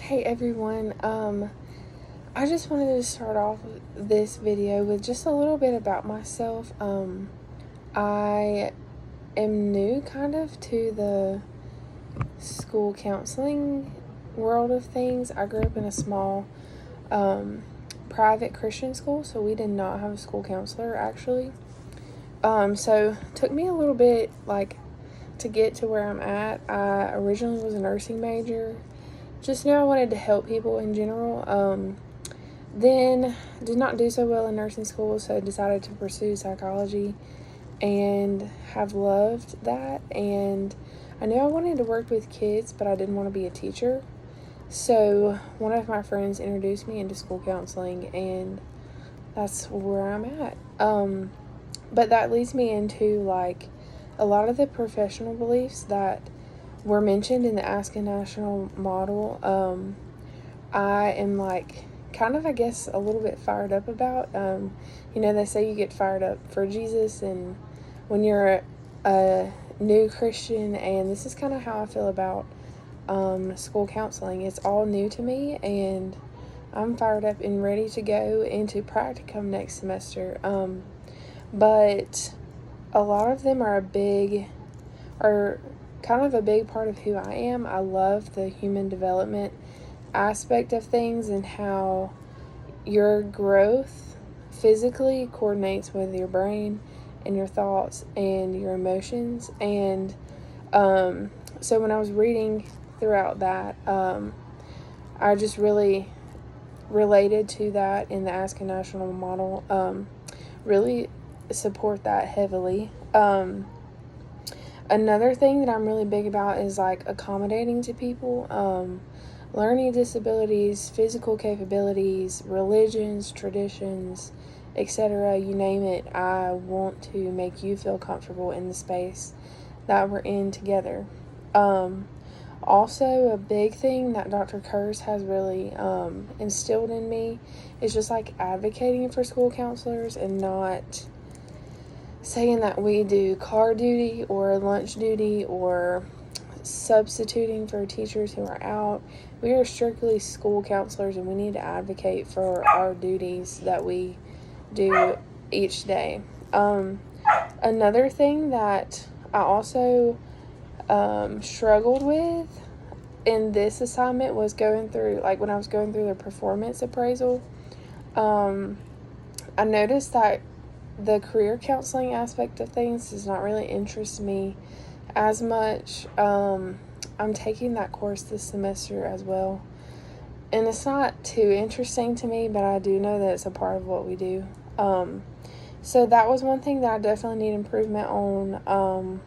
Hey everyone, I just wanted to start off this video with just a little bit about myself. I am new kind of to the school counseling world of things. I grew up in a small private Christian school, so we did not have a school counselor actually. So it took me a little bit to get to where I'm at. I originally was a nursing major. Just knew I wanted to help people in general. Then did not do so well in nursing school, so decided to pursue psychology and have loved that. And I knew I wanted to work with kids, but I didn't want to be a teacher. So one of my friends introduced me into school counseling, and that's where I'm at. But that leads me into a lot of the professional beliefs that were mentioned in the ASCA national model. I am kind of, I guess, a little bit fired up about. They say you get fired up for Jesus, and when you're a new Christian, and this is kind of how I feel about school counseling. It's all new to me, and I'm fired up and ready to go into practicum next semester. But a lot of them are kind of a big part of who I am. I love the human development aspect of things and how your growth physically coordinates with your brain and your thoughts and your emotions. And so when I was reading throughout that, I just really related to that in the ASCA national model. Really support that heavily. Another thing that I'm really big about is accommodating to people, learning disabilities, physical capabilities, religions, traditions, etc. You name it. I want to make you feel comfortable in the space that we're in together. Also, a big thing that Dr. Kurz has really instilled in me is just advocating for school counselors and not saying that we do car duty or lunch duty or substituting for teachers who are out. We are strictly school counselors, and we need to advocate for our duties that we do each day. Another thing that I also struggled with in this assignment was going through, when I was going through the performance appraisal. I noticed that the career counseling aspect of things does not really interest me as much. I'm taking that course this semester as well, and it's not too interesting to me, but I do know that it's a part of what we do. So that was one thing that I definitely need improvement on.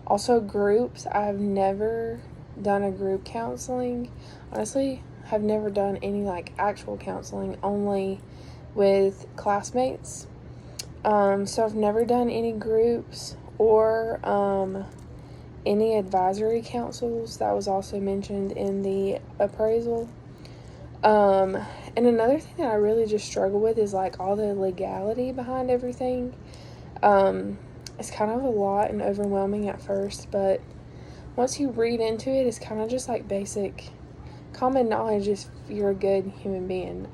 Also groups. I've never done a group counseling. Honestly, have never done any actual counseling, only with classmates. So I've never done any groups or any advisory councils. That was also mentioned in the appraisal. And another thing that I really just struggle with is all the legality behind everything. It's kind of a lot and overwhelming at first, but once you read into it, it's kind of just basic common knowledge if you're a good human being.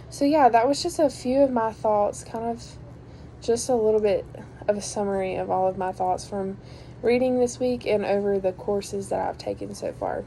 So yeah, that was just a few of my thoughts, kind of just a little bit of a summary of all of my thoughts from reading this week and over the courses that I've taken so far.